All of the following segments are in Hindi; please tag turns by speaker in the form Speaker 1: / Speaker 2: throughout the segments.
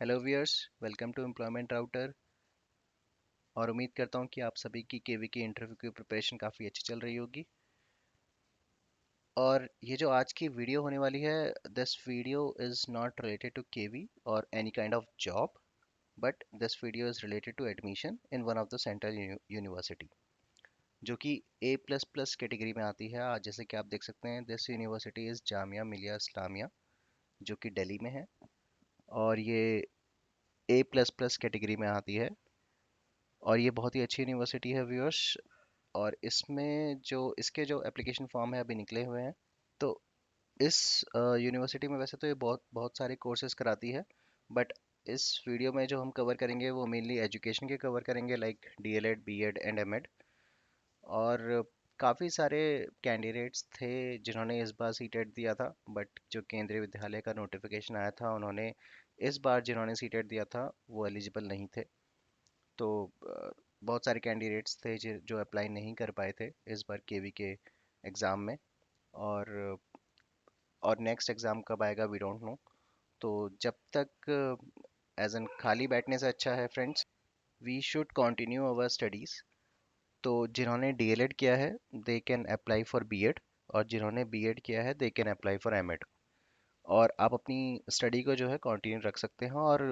Speaker 1: Hello viewers, welcome to employment router. और उम्मीद करता हूँ कि आप सभी की केवी की इंटरव्यू की प्रिपरेशन काफ़ी अच्छी चल रही होगी। और ये जो आज की वीडियो होने वाली है, this video is not related to KV और any kind of job, but this video is related to admission in one of the central university जो कि ए प्लस प्लस कैटेगरी में आती है। जैसे कि आप देख सकते हैं, this university is Jamia Millia Islamia, जो कि दिल्ली में है। और ये ए प्लस प्लस कैटेगरी में आती है और ये बहुत ही अच्छी यूनिवर्सिटी है व्यूअर्स। और इसमें जो इसके जो एप्लीकेशन फॉर्म है अभी निकले हुए हैं। तो इस यूनिवर्सिटी में वैसे तो ये बहुत बहुत सारे कोर्सेज कराती है, बट इस वीडियो में जो हम कवर करेंगे वो मेनली एजुकेशन के कवर करेंगे, like DElEd, BEd and MEd. और काफ़ी सारे कैंडिडेट्स थे जिन्होंने इस बार सीटेट दिया था, बट जो केंद्रीय विद्यालय का नोटिफिकेशन आया था, उन्होंने इस बार जिन्होंने सीटेट दिया था वो एलिजिबल नहीं थे। तो बहुत सारे कैंडिडेट्स थे जो अप्लाई नहीं कर पाए थे इस बार केवी के एग्ज़ाम में। और नेक्स्ट एग्ज़ाम कब आएगा वी डोंट नो। तो जब तक एज एन खाली बैठने से अच्छा है friends, we should continue our studies. तो जिन्होंने डीएलएड किया है they can apply for BEd, और जिन्होंने बीएड किया है they can apply for MEd. और आप अपनी स्टडी को जो है कंटिन्यू रख सकते हैं। और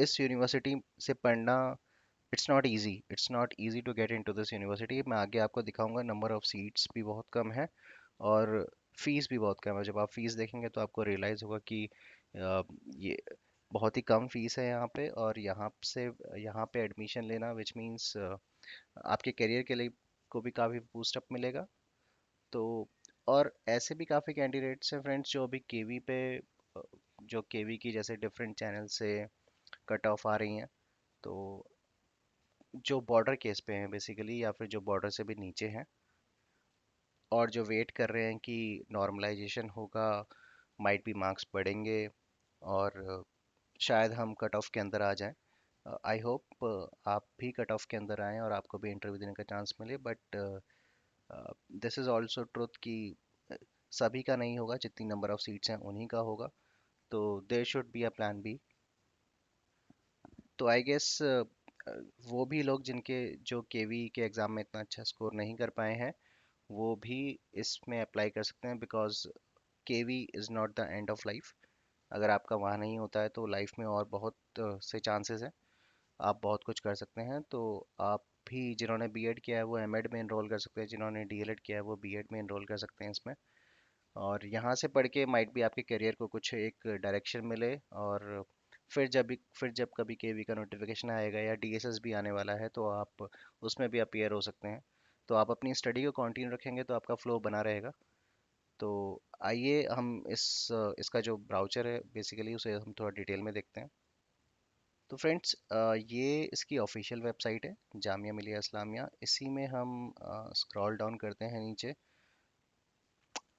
Speaker 1: इस यूनिवर्सिटी से पढ़ना, it's not easy to get into this university. मैं आगे आपको दिखाऊंगा, नंबर ऑफ सीट्स भी बहुत कम है और फीस भी बहुत कम है। जब आप फीस देखेंगे तो आपको रियलाइज़ होगा कि ये बहुत ही कम फीस है यहाँ पे। और यहाँ पे एडमिशन लेना विच मीन्स आपके करियर के लिए को भी काफ़ी बूस्टअप मिलेगा। तो और ऐसे भी काफ़ी कैंडिडेट्स हैं फ्रेंड्स जो अभी केवी पे जो केवी की जैसे डिफरेंट चैनल से कट ऑफ आ रही हैं, तो जो बॉर्डर केस पे हैं बेसिकली, या फिर जो बॉर्डर से भी नीचे हैं और जो वेट कर रहे हैं कि नॉर्मलाइजेशन होगा, माइट भी मार्क्स बढ़ेंगे और शायद हम कट ऑफ के अंदर आ जाएं। आई होप आप भी कट ऑफ के अंदर आएँ और आपको भी इंटरव्यू देने का चांस मिले, but this is also truth कि अ, सभी का नहीं होगा, जितनी नंबर ऑफ सीट्स हैं उन्हीं का होगा। तो there should be a plan B. तो आई गेस वो भी लोग जिनके जो केवी के एग्ज़ाम में इतना अच्छा स्कोर नहीं कर पाए हैं, वो भी इसमें अप्लाई कर सकते हैं, because KV is not the end of life. अगर आपका वहाँ नहीं होता है तो लाइफ में और बहुत से चांसेस हैं, आप बहुत कुछ कर सकते हैं। तो आप भी जिन्होंने बीएड किया है वो एमएड में एनरोल कर सकते हैं, जिन्होंने डीएलएड किया है वो बीएड में एनरोल कर सकते हैं इसमें। और यहाँ से पढ़ के माइट भी आपके करियर को कुछ एक डायरेक्शन मिले। और फिर जब कभी केवी का नोटिफिकेशन आएगा या डीएसएस भी आने वाला है तो आप उसमें भी अपीयर हो सकते हैं। तो आप अपनी स्टडी को कंटिन्यू रखेंगे तो आपका फ्लो बना रहेगा। तो आइए हम इसका जो ब्राउचर है बेसिकली उसे हम थोड़ा डिटेल में देखते हैं। तो फ्रेंड्स, ये इसकी ऑफिशियल वेबसाइट है, जामिया मिलिया इस्लामिया। इसी में हम स्क्रॉल डाउन करते हैं नीचे,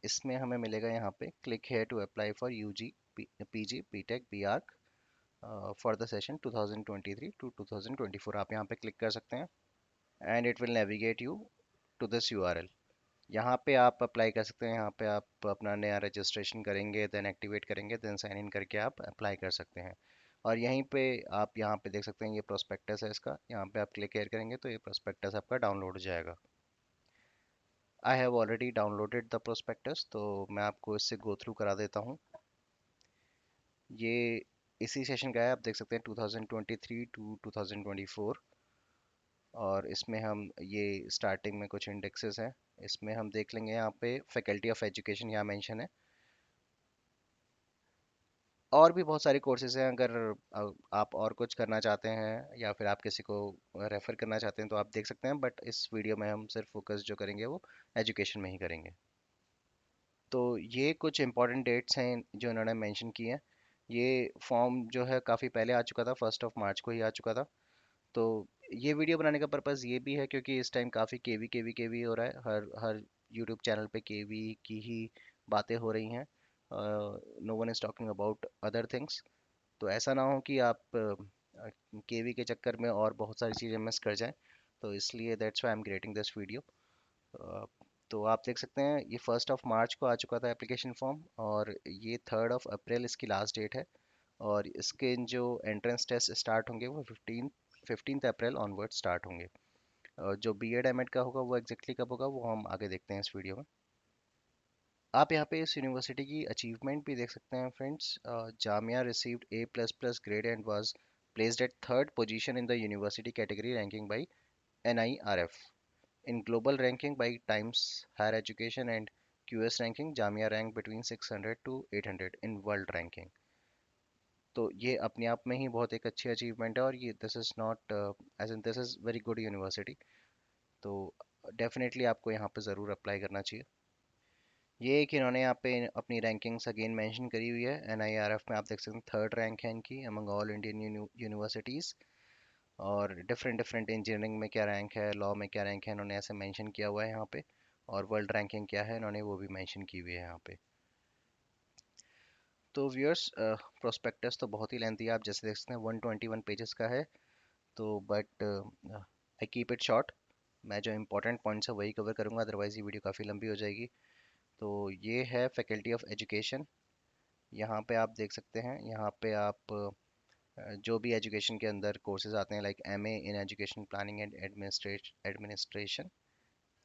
Speaker 1: इसमें हमें मिलेगा यहाँ पे click here to apply for UG, PG, BTech, BArch for the session 2023 to 2024। आप यहाँ पे क्लिक कर सकते हैं and it will navigate you to this URL. यहाँ पे आप अप्लाई कर सकते हैं। यहाँ पे आप अपना नया रजिस्ट्रेशन करेंगे, देन एक्टिवेट करेंगे, देन साइन इन करके आप अप्लाई कर सकते हैं। और यहीं पे आप यहाँ पे देख सकते हैं, ये प्रोस्पेक्टस है इसका। यहाँ पे आप क्लिक हेयर करेंगे तो ये प्रोस्पेक्टस आपका डाउनलोड हो जाएगा। I have already downloaded the prospectus, तो मैं आपको इससे गो थ्रू करा देता हूँ। ये इसी सेशन का है, आप देख सकते हैं 2023 टू 2024। और इसमें हम ये स्टार्टिंग में कुछ इंडेक्सेस हैं, इसमें हम देख लेंगे। यहाँ पे फैकल्टी ऑफ एजुकेशन यहाँ मेंशन है। और भी बहुत सारे कोर्सेज हैं। अगर आप और कुछ करना चाहते हैं या फिर आप किसी को रेफ़र करना चाहते हैं तो आप देख सकते हैं, बट इस वीडियो में हम सिर्फ फोकस जो करेंगे वो एजुकेशन में ही करेंगे। तो ये कुछ इंपॉर्टेंट डेट्स हैं जो इन्होंने मेंशन की हैं। ये फॉर्म जो है काफ़ी पहले आ चुका था, 1 मार्च को ही आ चुका था। तो ये वीडियो बनाने का पर्पज़ ये भी है क्योंकि इस टाइम काफ़ी केवी केवी केवी हो रहा है, हर हर यूट्यूब चैनल पे केवी की ही बातें हो रही हैं। No one is talking about other things. तो ऐसा ना हो कि आप केवी के चक्कर में और बहुत सारी चीज़ें मिस कर जाएं। तो इसलिए that's why I am creating this video. तो आप देख सकते हैं ये 1 मार्च को आ चुका था एप्लीकेशन फॉर्म, और ये 3 अप्रैल इसकी लास्ट डेट है। और इसके जो एंट्रेंस टेस्ट स्टार्ट होंगे वो 15 अप्रैल ऑनवर्ड स्टार्ट होंगे। जो बी एड एम एड का होगा वो एग्जैक्टली कब होगा वो हम आगे देखते हैं इस वीडियो में। आप यहाँ पे इस यूनिवर्सिटी की अचीवमेंट भी देख सकते हैं friends. Jamia received A++ grade and was placed at third position in the university category ranking bye NIRF। In global ranking by Times Higher Education and QS ranking, Jamia ranked between 600 to 800 in world ranking। तो ये अपने आप में ही बहुत एक अच्छी अचीवमेंट है, और ये this is not as in this is very good university. तो डेफिनेटली आपको यहाँ पे ज़रूर अप्लाई करना चाहिए। ये एक इन्होंने यहाँ पे अपनी रैंकिंग्स अगेन मेंशन करी हुई है। NIRF में आप देख सकते हैं थर्ड रैंक है इनकी अमंग ऑल इंडियन यूनिवर्सिटीज़। और डिफरेंट डिफरेंट इंजीनियरिंग में क्या रैंक है, लॉ में क्या रैंक है, इन्होंने ऐसे मेंशन किया हुआ है यहाँ पे। और वर्ल्ड रैंकिंग क्या है इन्होंने वो भी मेंशन की हुई है यहाँ पे। तो व्यूअर्स, प्रोस्पेक्टस तो बहुत ही लेंथी है, आप जैसे देख सकते हैं 121 पेजेस का है। तो but I keep it short. मैं जो इंपॉर्टेंट पॉइंट्स है वही कवर करूँगा, अदरवाइज़ ये वीडियो काफ़ी लंबी हो जाएगी। तो ये है फैकल्टी ऑफ एजुकेशन। यहाँ पे आप देख सकते हैं, यहाँ पे आप जो भी एजुकेशन के अंदर कोर्सेज आते हैं like MA in education planning and administration,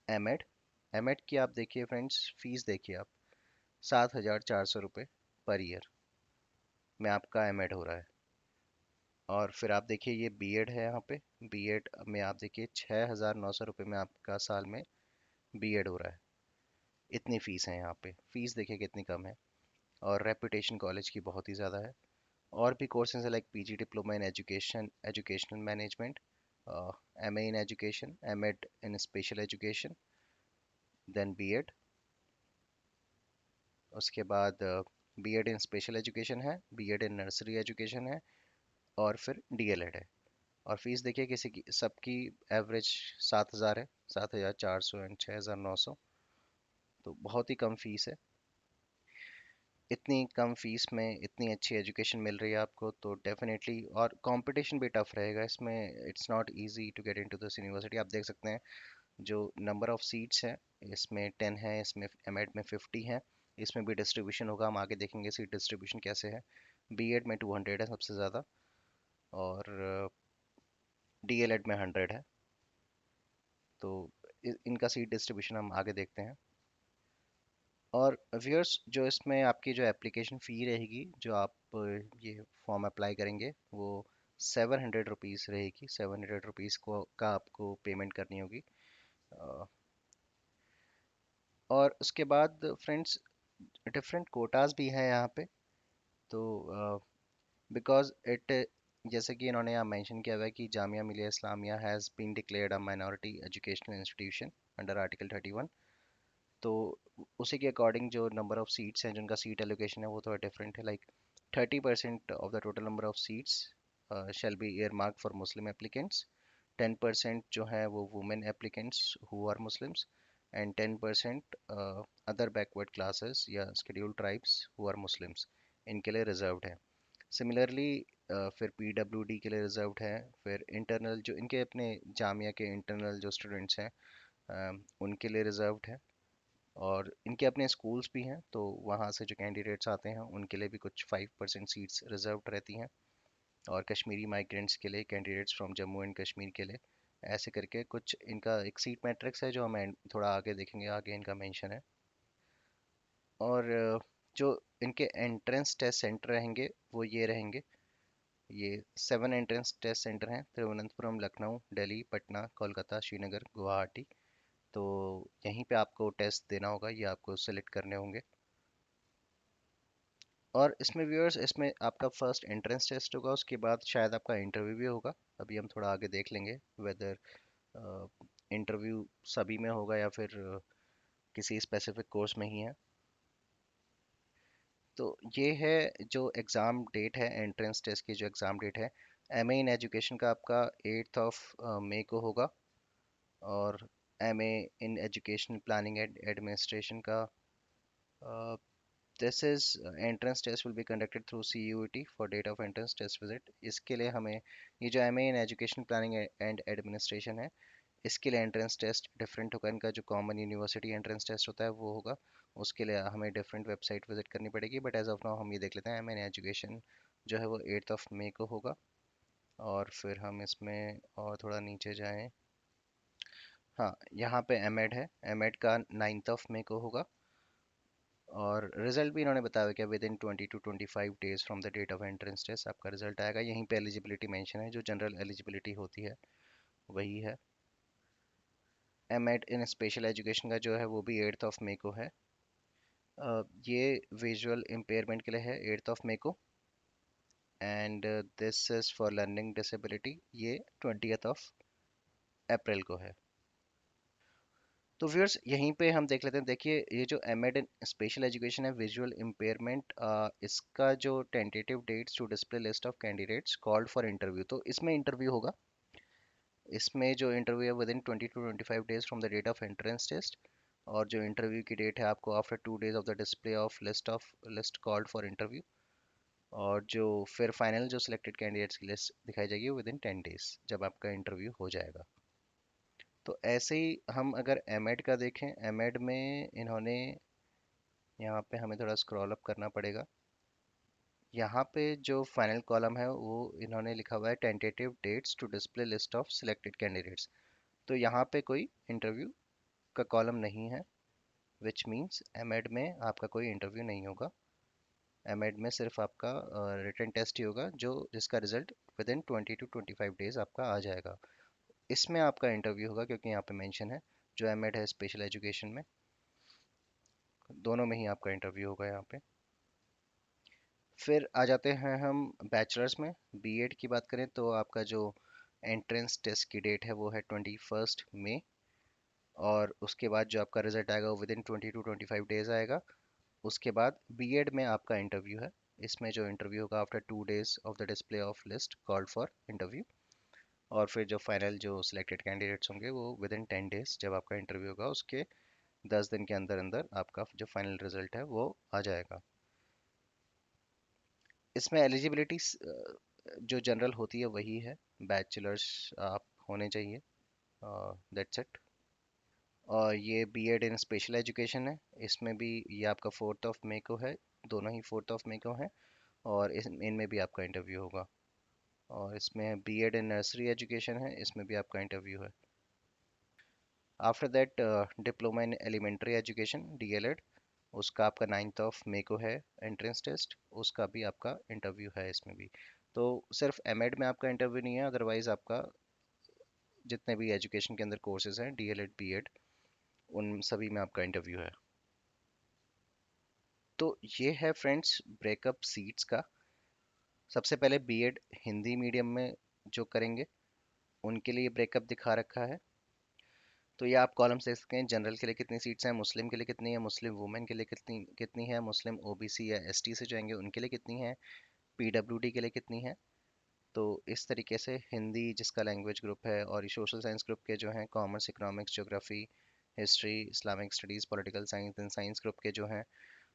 Speaker 1: MEd. MEd की आप देखिए फ्रेंड्स, फीस देखिए आप, 7,400 रुपये पर ईयर में आपका एमएड हो रहा है। और फिर आप देखिए ये बीएड है, यहाँ पे बीएड में आप देखिए 6,900 रुपये में आपका साल में बीएड हो रहा है। इतनी फीस है यहाँ पे, फीस देखिए कितनी कम है। और रेपुटेशन कॉलेज की बहुत ही ज़्यादा है। और भी कोर्सेज है like PG diploma in education, educational management, MA in education, MEd in special education, then BEd. उसके बाद बीएड इन स्पेशल एजुकेशन है, बीएड इन नर्सरी एजुकेशन है, और फिर डीएलएड है। और फीस देखिए किसी की सबकी एवरेज 7,000 है, 7,400 एंड 6,900। तो बहुत ही कम फीस है। इतनी कम फीस में इतनी अच्छी एजुकेशन मिल रही है आपको, तो डेफिनेटली, और कंपटीशन भी टफ रहेगा इसमें। It's not easy to get into this university. आप देख सकते हैं जो नंबर ऑफ सीट्स हैं, इसमें 10 है, इसमें एमएड में 50 है। इसमें भी डिस्ट्रीब्यूशन होगा, हम आगे देखेंगे सीट डिस्ट्रीब्यूशन कैसे है। बीएड में 200 है सबसे ज़्यादा, और डीएलएड में 100 है। तो इनका सीट डिस्ट्रीब्यूशन हम आगे देखते हैं। और व्यूअर्स, जो इसमें आपकी जो एप्लीकेशन फ़ी रहेगी, जो आप ये फॉर्म अप्लाई करेंगे, वो 700 रुपीज़ रहेगी। 700 रुपीज़ को का आपको पेमेंट करनी होगी। अ, और उसके बाद फ्रेंड्स, डिफरेंट कोटाज भी हैं यहाँ पे। तो बिकॉज इट, जैसे कि इन्होंने यहाँ मेंशन किया हुआ है कि Jamia Millia Islamia has been declared a minority educational institution under article 31। तो उसी के अकॉर्डिंग जो नंबर ऑफ सीट्स हैं, जिनका सीट एलोकेशन है वो थोड़ा डिफरेंट है। Like 30% of the total number of seats shall be earmarked for Muslim applicants. 10% जो है वो women applicants who are Muslims. And 10% other backward classes या scheduled tribes who are Muslims, इनके लिए रिजर्व्ड है। सिमिलरली फिर PWD के लिए रिजर्व्ड है। फिर इंटरनल जो इनके अपने जामिया के इंटरनल जो स्टूडेंट्स हैं, उनके लिए रिजर्व्ड है। और इनके अपने स्कूल्स भी हैं, तो वहाँ से जो कैंडिडेट्स आते हैं उनके लिए भी कुछ 5% सीट्स रिजर्व रहती हैं। और कश्मीरी माइग्रेंट्स के लिए, candidates from Jammu and Kashmir के लिए, ऐसे करके कुछ इनका एक सीट मैट्रिक्स है जो हम थोड़ा आगे देखेंगे, आगे इनका मेंशन है। और जो इनके एंट्रेंस टेस्ट सेंटर रहेंगे वो ये रहेंगे। ये 7 एंट्रेंस टेस्ट सेंटर हैं, तिरुवनंतपुरम, लखनऊ, दिल्ली, पटना, कोलकाता, श्रीनगर, गुवाहाटी। तो यहीं पे आपको टेस्ट देना होगा, ये आपको सेलेक्ट करने होंगे। और इसमें व्यूअर्स, इसमें आपका फर्स्ट एंट्रेंस टेस्ट होगा, उसके बाद शायद आपका इंटरव्यू भी होगा। अभी हम थोड़ा आगे देख लेंगे वेदर इंटरव्यू सभी में होगा या फिर किसी स्पेसिफिक कोर्स में ही है। तो ये है जो एग्ज़ाम डेट है, एंट्रेंस टेस्ट की जो एग्ज़ाम डेट है। MA इन एजुकेशन का आपका 8 मई को होगा। और MA in education planning and administration का, this is entrance test will be conducted through CUET for date of entrance test visit. इसके लिए हमें ये जो MA in education planning and administration है, इसके लिए एंट्रेंस टेस्ट डिफरेंट होगा। इनका जो कॉमन यूनिवर्सिटी एंट्रेंस टेस्ट होता है वो होगा। उसके लिए हमें डिफरेंट वेबसाइट विजिट करनी पड़ेगी, बट एज ऑफ नाउ हम ये देख लेते हैं MA इन एजुकेशन जो है वो 8 मई को होगा। और फिर हम इसमें और थोड़ा नीचे जाएं। हाँ, यहाँ पे एमएड है, एमएड का 9 मई को होगा। और रिजल्ट भी इन्होंने बताया कि within 20 to 25 days from the date of entrance test आपका रिजल्ट आएगा। यहीं पे एलिजिबिलिटी मेंशन है, जो जनरल एलिजिबिलिटी होती है वही है। एमएड इन स्पेशल एजुकेशन का जो है वो भी 8 मई को है। ये विजुअल इम्पेयरमेंट के लिए है 8 मई को। And this is for learning disability, ये 20 अप्रैल को है। तो व्यूअर्स यहीं पे हम देख लेते हैं। देखिए, ये जो एमएड इन स्पेशल एजुकेशन है विजुअल इम्पेयरमेंट, इसका जो tentative dates to display list of candidates called for interview, तो इसमें इंटरव्यू होगा। इसमें जो इंटरव्यू है within 20 to 25 days from the date of entrance test. और जो इंटरव्यू की डेट है आपको after 2 days of the display of list called for interview. और जो फिर फाइनल जो सिलेक्टेड कैंडिडेट्स की लिस्ट दिखाई जाएगी विद इन 10 days जब आपका इंटरव्यू हो जाएगा। तो ऐसे ही हम अगर एमएड का देखें, एमएड में इन्होंने, यहाँ पे हमें थोड़ा स्क्रॉल अप करना पड़ेगा। यहाँ पे जो फाइनल कॉलम है वो इन्होंने लिखा हुआ है tentative dates to display list of selected candidates. तो यहाँ पे कोई इंटरव्यू का कॉलम नहीं है, विच मीन्स एमएड में आपका कोई इंटरव्यू नहीं होगा। एमएड में सिर्फ आपका रिटन टेस्ट ही होगा, जो जिसका result with in 20 to 25 days आपका आ जाएगा। इसमें आपका इंटरव्यू होगा क्योंकि यहाँ पे मेंशन है जो एमएड है स्पेशल एजुकेशन में, दोनों में ही आपका इंटरव्यू होगा यहाँ पे। फिर आ जाते हैं हम बैचलर्स में। बीएड की बात करें तो आपका जो एंट्रेंस टेस्ट की डेट है वो है 21 मई। और उसके बाद जो आपका रिजल्ट आएगा वो विद इन 20 to 25 days आएगा। उसके बाद बीएड में आपका इंटरव्यू है। इसमें जो इंटरव्यू होगा after 2 days of the display of list called for interview. और फिर जो फाइनल जो सिलेक्टेड कैंडिडेट्स होंगे वो विद इन 10 days जब आपका इंटरव्यू होगा उसके 10 दिन के अंदर अंदर आपका जो फाइनल रिजल्ट है वो आ जाएगा। इसमें एलिजिबिलिटी जो जनरल होती है वही है, बैचलर्स आप होने चाहिए, दैट्स इट। और ये बीएड इन स्पेशल एजुकेशन है। इसमें भी ये आपका 4 मई को है, दोनों ही 4 मई को है। और इनमें भी आपका इंटरव्यू होगा। और इसमें बीएड इन नर्सरी एजुकेशन है, इसमें भी आपका इंटरव्यू है। After that diploma in elementary education DElEd, उसका आपका 9 मई को है एंट्रेंस टेस्ट, उसका भी आपका इंटरव्यू है इसमें भी। तो सिर्फ एमएड में आपका इंटरव्यू नहीं है, अदरवाइज आपका जितने भी एजुकेशन के अंदर कोर्सेज हैं डीएलएड बीएड, उन सभी में आपका इंटरव्यू है। तो ये है फ्रेंड्स ब्रेकअप सीट्स का। सबसे पहले बीएड हिंदी मीडियम में जो करेंगे उनके लिए ब्रेकअप दिखा रखा है। तो ये आप कॉलम से सकते हैं, जनरल के लिए कितनी सीट्स हैं, मुस्लिम के लिए कितनी है, मुस्लिम वुमेन के लिए कितनी कितनी है, मुस्लिम ओबीसी या एसटी से जाएंगे उनके लिए कितनी है, पीडब्ल्यूडी के लिए कितनी है। तो इस तरीके से हिंदी जिसका लैंग्वेज ग्रुप है, और सोशल साइंस ग्रुप के जो हैं commerce, economics, geography, history, Islamic studies, political science and science group के जो हैं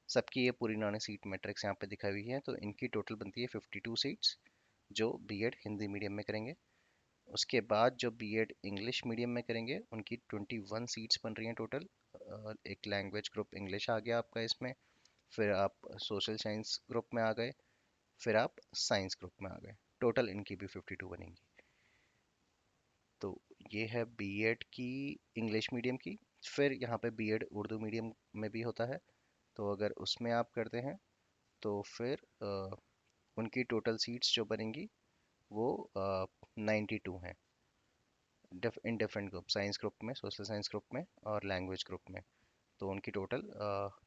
Speaker 1: सबकी ये पूरी इन्होंने सीट मैट्रिक्स यहाँ पे दिखाई हुई है। तो इनकी टोटल बनती है 52 सीट्स जो बीएड हिंदी मीडियम में करेंगे। उसके बाद जो बीएड इंग्लिश मीडियम में करेंगे उनकी 21 सीट्स बन रही हैं टोटल। एक लैंग्वेज ग्रुप इंग्लिश आ गया आपका इसमें। फिर आप सोशल साइंस ग्रुप में आ गए। फिर आप साइंस ग्रुप में आ गए। टोटल इनकी भी 52 बनेंगी। तो ये है बीएड की इंग्लिश मीडियम की। फिर यहाँ पे बीएड उर्दू मीडियम में भी होता है। तो अगर उसमें आप करते हैं तो फिर उनकी टोटल सीट्स जो बनेंगी वो 92 हैं, in different group, science group में, सोशल साइंस ग्रुप में और लैंग्वेज ग्रुप में। तो उनकी टोटल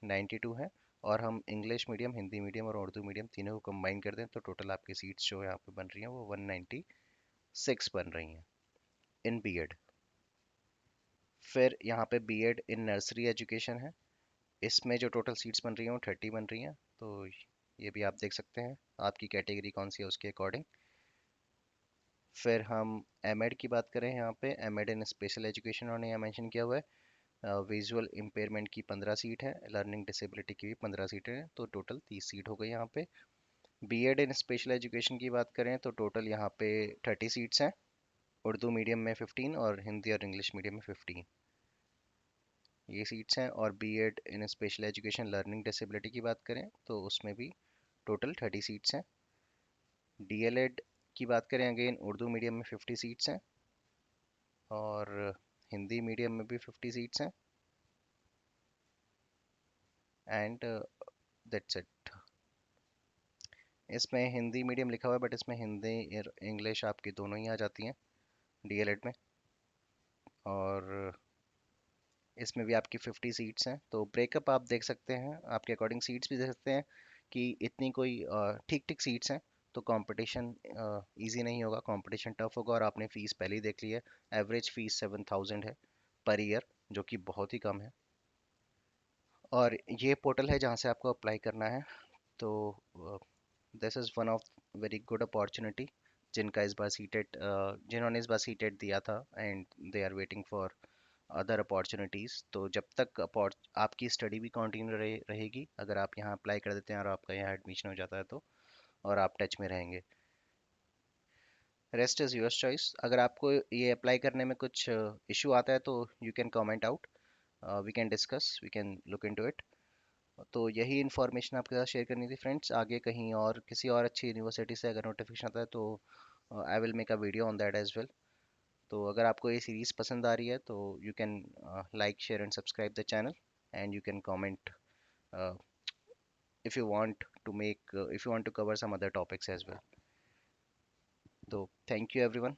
Speaker 1: 92 है। और हम इंग्लिश मीडियम, हिंदी मीडियम और उर्दू मीडियम तीनों को कंबाइन कर दें तो टोटल आपकी सीट्स जो यहाँ पे बन रही हैं वो 196 बन रही हैं इन बीएड। फिर यहाँ पे बीएड इन नर्सरी एजुकेशन है। इसमें जो टोटल सीट्स बन रही हैं वो 30 बन रही हैं। तो ये भी आप देख सकते हैं आपकी कैटेगरी कौन सी है उसके अकॉर्डिंग। फिर हम एमएड की बात करें, यहाँ पे एमएड इन स्पेशल एजुकेशन उन्होंने यहाँ मेंशन किया हुआ है। विजुअल इम्पेयरमेंट की 15 सीट है, लर्निंग डिसेबिलिटी की भी 15 सीटें हैं, तो टोटल 30 सीट हो गई यहाँ पे। बीएड इन स्पेशल एजुकेशन की बात करें तो टोटल यहाँ पे 30 सीट्स हैं, उर्दू मीडियम में 15 और हिंदी और इंग्लिश मीडियम में 15, ये सीट्स हैं। और BEd in special education learning disability की बात करें तो उसमें भी टोटल 30 सीट्स हैं। डीएलएड की बात करें, अगेन उर्दू मीडियम में 50 सीट्स हैं और हिंदी मीडियम में भी 50 सीट्स हैं एंड दैट्स इट। इसमें हिंदी मीडियम लिखा हुआ है बट इसमें हिंदी इंग्लिश आपकी दोनों ही आ जाती हैं डीएलएड में। और इसमें भी आपकी 50 सीट्स हैं, तो ब्रेकअप आप देख सकते हैं, आपके अकॉर्डिंग सीट्स भी देख सकते हैं कि इतनी कोई ठीक ठीक सीट्स हैं। तो कंपटीशन इजी नहीं होगा, कंपटीशन टफ होगा, और आपने फ़ीस पहले ही देख ली है। एवरेज फ़ीस 7000 है पर ईयर, जो कि बहुत ही कम है। और ये पोर्टल है जहाँ से आपको अप्लाई करना है। तो this is one of very good opportunity जिनका इस बार सीटेट जिन्होंने इस बार सीटेट दिया था and they are waiting for other opportunities. तो जब तक आपकी स्टडी भी कंटिन्यू रहेगी, अगर आप यहाँ अप्लाई कर देते हैं और आपका यहाँ एडमिशन हो जाता है तो, और आप टच में रहेंगे। Rest is your choice. अगर आपको ये अप्लाई करने में कुछ इशू आता है तो you can comment out, we can discuss, we can look into it. तो यही इन्फॉर्मेशन आपके साथ शेयर करनी थी फ्रेंड्स। आगे कहीं और किसी और अच्छी यूनिवर्सिटी से अगर नोटिफिकेशन आता है तो I will make a video on that as well. तो अगर आपको ये सीरीज़ पसंद आ रही है तो you can like share and subscribe the channel and you can comment if you want to make if you want to cover some other topics as well. So thank you everyone.